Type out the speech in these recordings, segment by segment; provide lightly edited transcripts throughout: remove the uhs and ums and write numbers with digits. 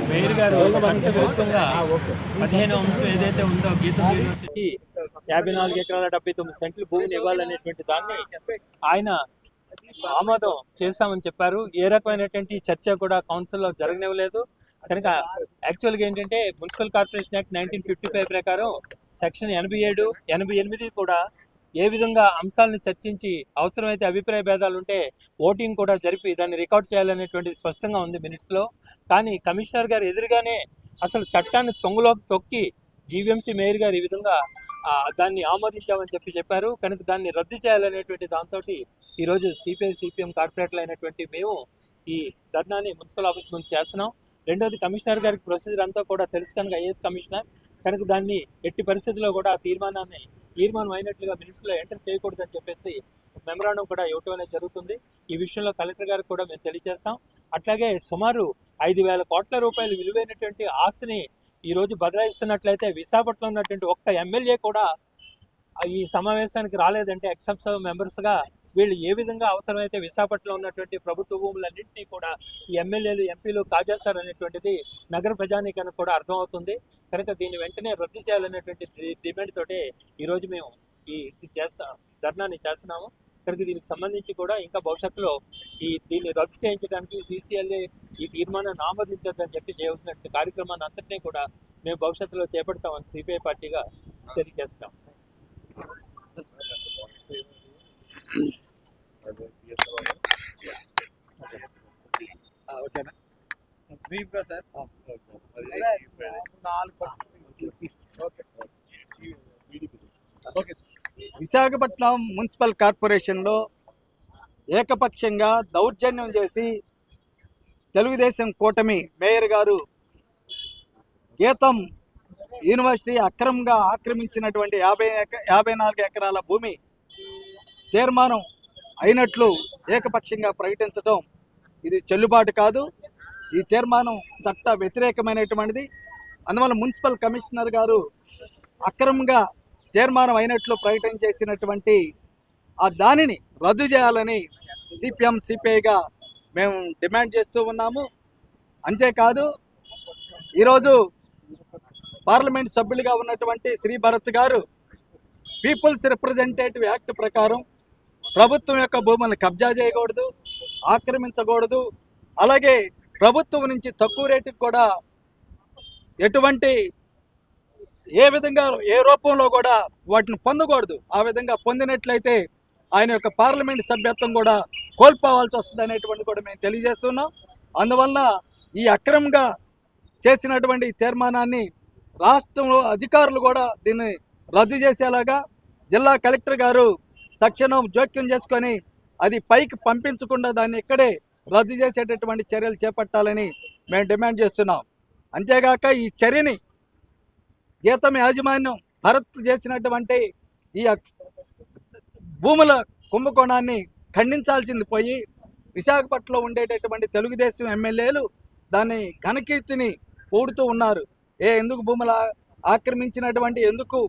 Mayor గారు చట్టవిరుద్ధంగా 15వ అంశం ఏదైతే ఉందో గీతం యూనివర్సిటీకి 54 ఎకరాల 79 సెంట్లు భూమిని ఇవ్వాలనేటువంటి దాన్ని ఆయన ఆమోదం చేస్తామని చెప్పారు. ఏ రకమైనటువంటి చర్చ కూడా కౌన్సిల్లో జరగనివ్వలేదు. కనుక యాక్చువల్గా ఏంటంటే మున్సిపల్ కార్పొరేషన్ యాక్ట్ 1955 ప్రకారం సెక్షన్ 87, 88 కూడా ఏ విధంగా అంశాలను చర్చించి అవసరమైతే అభిప్రాయ భేదాలు ఉంటే ఓటింగ్ కూడా జరిపి దాన్ని రికార్డ్ చేయాలనేటువంటిది స్పష్టంగా ఉంది మినిట్స్లో. కానీ కమిషనర్ గారు ఎదురుగానే అసలు చట్టాన్ని తొంగలోకి తొక్కి జీవీఎంసీ మేయర్ గారు ఈ విధంగా దాన్ని ఆమోదించామని చెప్పారు. కనుక దాన్ని రద్దు చేయాలనేటువంటి దాంతో ఈరోజు సిపిఐ సిపిఎం కార్పొరేటర్లు అయినటువంటి మేము ఈ ధర్నాని మున్సిపల్ ఆఫీస్ ముందు చేస్తున్నాం. రెండోది, కమిషనర్ గారికి ప్రొసీజర్ అంతా కూడా తెలుసు కనుక ఐఏఎస్ కమిషనర్ కనుక దాన్ని ఎట్టి పరిస్థితుల్లో కూడా తీర్మానం అయినట్లుగా మినిట్స్లో ఎంటర్ చేయకూడదని చెప్పేసి మెమరాండం కూడా ఇవ్వటం అనేది జరుగుతుంది. ఈ విషయంలో కలెక్టర్ గారికి కూడా మేము తెలియజేస్తాం. అట్లాగే సుమారు 5,000 కోట్ల రూపాయలు విలువైనటువంటి ఆస్తిని ఈరోజు బదలాయిస్తున్నట్లయితే విశాఖపట్నంలో ఉన్నటువంటి ఒక్క ఎమ్మెల్యే కూడా ఈ సమావేశానికి రాలేదంటే ఎక్సెప్ట్ మెంబర్స్గా వీళ్ళు ఏ విధంగా అవసరమైతే విశాఖపట్నంలో ఉన్నటువంటి ప్రభుత్వ భూములన్నింటినీ కూడా ఈ ఎమ్మెల్యేలు ఎంపీలు కాజేస్తారనేటువంటిది నగర ప్రజానీకానికి కూడా అర్థమవుతుంది. కనుక దీన్ని వెంటనే రద్దు చేయాలనేటువంటి డిమాండ్ తోటే ఈరోజు మేము ఈ ధర్నాన్ని చేస్తున్నాము. కనుక దీనికి సంబంధించి కూడా ఇంకా భవిష్యత్తులో దీన్ని రద్దు చేయించడానికి CCLA ఈ తీర్మానాన్ని ఆమోదించద్దని చెప్పి చేయవలసిన కార్యక్రమాన్ని అంతటినీ కూడా మేము భవిష్యత్తులో చేపడతామని సిపిఐ పార్టీగా తెలియజేస్తాం. ఓకేనా బ్రీఫ్గా సార్? విశాఖపట్నం మున్సిపల్ కార్పొరేషన్లో ఏకపక్షంగా దౌర్జన్యం చేసి తెలుగుదేశం కూటమి మేయర్ గారు గీతం యూనివర్సిటీ అక్రమంగా ఆక్రమించినటువంటి 54 ఎకరాల భూమి తీర్మానం అయినట్లు ఏకపక్షంగా ప్రకటించడం ఇది చెల్లుబాటు కాదు. ఈ తీర్మానం చట్ట వ్యతిరేకమైనటువంటిది. అందువల్ల మున్సిపల్ కమిషనర్ గారు అక్రమంగా తీర్మానం అయినట్లు ప్రకటన చేసినటువంటి దానిని రద్దు చేయాలని సిపిఎం సిపిఐగా మేము డిమాండ్ చేస్తూ ఉన్నాము. అంతేకాదు ఈరోజు పార్లమెంట్ సభ్యులుగా ఉన్నటువంటి శ్రీ భరత్ గారు పీపుల్స్ రిప్రజెంటేటివ్ యాక్ట్ ప్రకారం ప్రభుత్వం యొక్క భూములను కబ్జా చేయకూడదు, ఆక్రమించకూడదు, అలాగే ప్రభుత్వం నుంచి తక్కువ రేటుకి కూడా ఎటువంటి ఏ విధంగా ఏ రూపంలో కూడా వాటిని పొందకూడదు. ఆ విధంగా పొందినట్లయితే ఆయన యొక్క పార్లమెంట్ సభ్యత్వం కూడా కోల్పోవాల్సి వస్తుంది అనేటువంటి కూడా మేము తెలియజేస్తున్నాం. అందువల్ల ఈ అక్రమంగా చేసినటువంటి తీర్మానాన్ని రాష్ట్రంలో అధికారులు కూడా దీన్ని రద్దు చేసేలాగా జిల్లా కలెక్టర్ గారు తక్షణం జోక్యం చేసుకొని అది పైకి పంపించకుండా దాన్ని ఇక్కడే రద్దు చేసేటటువంటి చర్యలు చేపట్టాలని మేము డిమాండ్ చేస్తున్నాం. అంతేగాక ఈ చర్యని గీతం యాజమాన్యం భరత్ చేసినటువంటి ఈ భూముల కుంభకోణాన్ని ఖండించాల్సింది పోయి విశాఖపట్నంలో ఉండేటటువంటి తెలుగుదేశం ఎమ్మెల్యేలు దాన్ని ఘనకీర్తిని పూడుతూ ఉన్నారు. ఎందుకు భూములు ఆక్రమించినటువంటి ఎందుకు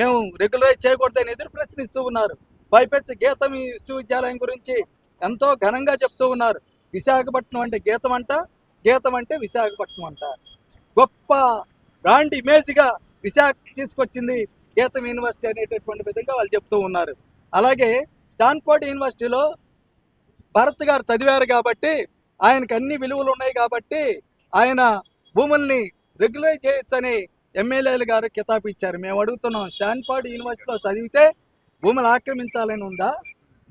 మేము రెగ్యులరైజ్ చేయకూడదని ఎదురు ప్రశ్నిస్తూ ఉన్నారు. పైపెచ్చి గీతం విశ్వవిద్యాలయం గురించి ఎంతో ఘనంగా చెప్తూ ఉన్నారు. విశాఖపట్నం అంటే గీతం అంట, గీతం అంటే విశాఖపట్నం అంట. గొప్ప బ్రాండ్ ఇమేజ్గా విశాఖ తీసుకొచ్చింది గీతం యూనివర్సిటీ అనేటటువంటి విధంగా వాళ్ళు చెప్తూ ఉన్నారు. అలాగే స్టాన్ఫోర్డ్ యూనివర్సిటీలో భరత్ గారు చదివారు కాబట్టి ఆయనకు అన్ని విలువలు ఉన్నాయి కాబట్టి ఆయన భూముల్ని రెగ్యులైజ్ చేయొచ్చని ఎమ్మెల్యేలు గారు కితాబు ఇచ్చారు. మేము అడుగుతున్నాం, స్టాన్ఫోర్డ్ యూనివర్సిటీలో చదివితే భూములు ఆక్రమించాలని ఉందా?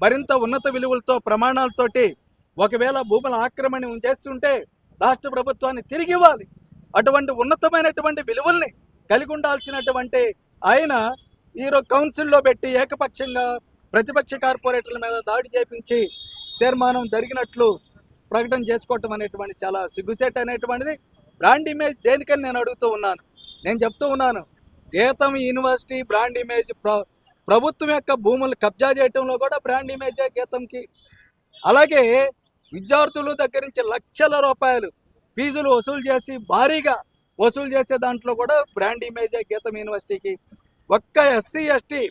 మరింత ఉన్నత విలువలతో ప్రమాణాలతోటి ఒకవేళ భూముల ఆక్రమణ చేస్తుంటే రాష్ట్ర ప్రభుత్వాన్ని తిరిగి ఇవ్వాలి. అటువంటి ఉన్నతమైనటువంటి విలువల్ని కలిగి ఉండాల్సినటువంటి ఆయన ఈరోజు కౌన్సిల్లో పెట్టి ఏకపక్షంగా ప్రతిపక్ష కార్పొరేటర్ల మీద దాడి చేపించి తీర్మానం జరిగినట్లు ప్రకటన చేసుకోవటం అనేటువంటి చాలా సిగ్గుసేట్ అనేటువంటిది. బ్రాండ్ ఇమేజ్ దేనికని నేను అడుగుతూ ఉన్నాను. నేను చెప్తూ ఉన్నాను, గీతం యూనివర్సిటీ బ్రాండ్ ఇమేజ్ ప్రభుత్వం యొక్క భూములు కబ్జా చేయటంలో కూడా బ్రాండ్ ఇమేజే గీతంకి. అలాగే విద్యార్థుల దగ్గర నుంచి లక్షల రూపాయలు ఫీజులు వసూలు చేసి భారీగా వసూలు చేసే దాంట్లో కూడా బ్రాండ్ ఇమేజే గీతం యూనివర్సిటీకి. ఒక్క ఎస్సీ ఎస్టీ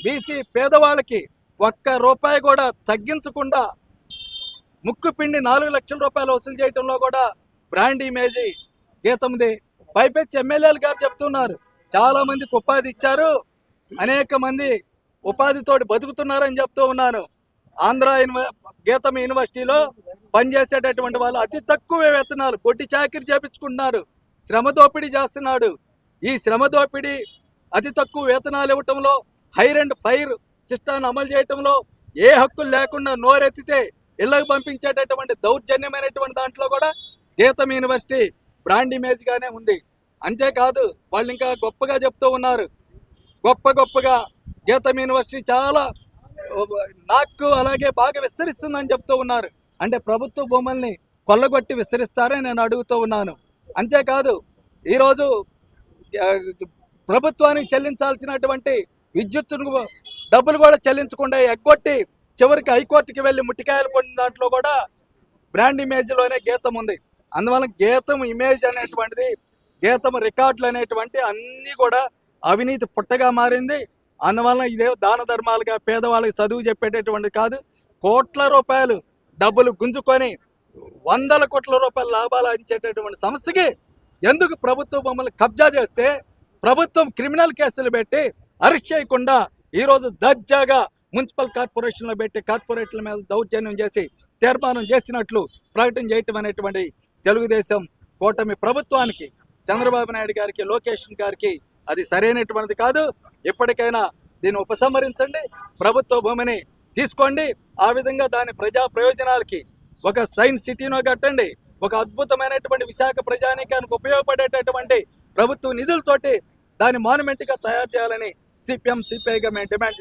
బీసీ పేదవాళ్ళకి ఒక్క రూపాయి కూడా తగ్గించకుండా ముక్కు పిండి 4 లక్షల రూపాయలు వసూలు చేయడంలో కూడా బ్రాండ్ ఇమేజ్ గీతంది. పైపెచ్చి ఎమ్మెల్యేలు గారు చెప్తున్నారు చాలా మందికి ఉపాధి ఇచ్చారు, అనేక మంది ఉపాధితోటి బతుకుతున్నారని చెప్తూ ఉన్నాను. గీతం యూనివర్సిటీలో పనిచేసేటటువంటి వాళ్ళు అతి తక్కువ వేతనాలు, కొట్టి చాకిరి చేపించుకుంటున్నారు, శ్రమ దోపిడీ చేస్తున్నాడు. ఈ శ్రమ దోపిడీ, అతి తక్కువ వేతనాలు ఇవ్వటంలో, హైర్ అండ్ ఫైర్ సిస్టాన్ని అమలు చేయటంలో, ఏ హక్కులు లేకుండా నోరెత్తితే ఇళ్లకు పంపించేటటువంటి దౌర్జన్యమైనటువంటి దాంట్లో కూడా గీతం యూనివర్సిటీ బ్రాండ్ ఇమేజ్గానే ఉంది. అంతేకాదు వాళ్ళు ఇంకా గొప్పగా చెప్తూ ఉన్నారు, గొప్పగా గీతం యూనివర్సిటీ చాలా నాకు అలాగే బాగా విస్తరిస్తుందని చెప్తూ ఉన్నారు. అంటే ప్రభుత్వ భూముల్ని కొల్లగొట్టి విస్తరిస్తారని నేను అడుగుతూ ఉన్నాను. అంతేకాదు ఈరోజు ప్రభుత్వానికి చెల్లించాల్సినటువంటి విద్యుత్తును డబ్బులు కూడా చెల్లించకుండా ఎగ్గొట్టి చివరికి హైకోర్టుకి వెళ్ళి ముట్టికాయలు పొందిన దాంట్లో కూడా బ్రాండ్ ఇమేజ్లోనే గీతం ఉంది. అందువల్ల గీతం ఇమేజ్ అనేటువంటిది, గీతం రికార్డులు అనేటువంటి అన్నీ కూడా అవినీతి పుట్టగా మారింది. అందువలన ఇదే దాన ధర్మాలుగా పేదవాళ్ళకి చదువు చెప్పేటటువంటి కాదు, కోట్ల రూపాయలు డబ్బులు గుంజుకొని 100 కోట్ల రూపాయల లాభాలు అందించేటటువంటి సంస్థకి ఎందుకు ప్రభుత్వ భూములు కబ్జా చేస్తే ప్రభుత్వం క్రిమినల్ కేసులు పెట్టి అరెస్ట్ చేయకుండా ఈరోజు దర్జాగా మున్సిపల్ కార్పొరేషన్లో పెట్టి కార్పొరేట్ల మీద దౌర్జన్యం చేసి తీర్మానం చేసినట్లు ప్రకటన చేయటం అనేటువంటి తెలుగుదేశం కూటమి ప్రభుత్వానికి, చంద్రబాబు నాయుడు గారికి, లోకేష్ గారికి అది సరైనటువంటిది కాదు. ఎప్పటికైనా దీన్ని ఉపసంహరించండి, ప్రభుత్వ భూమిని తీసుకోండి, ఆ విధంగా దాని ప్రజా ప్రయోజనాలకి ఒక సైన్స్ సిటీనో కట్టండి, ఒక అద్భుతమైనటువంటి విశాఖ ప్రజానీకానికి ఉపయోగపడేటటువంటి ప్రభుత్వ నిధులతోటి దాని మాన్యుమెంట్గా తయారు చేయాలని సిపిఎం సిపిఐగా మేము డిమాండ్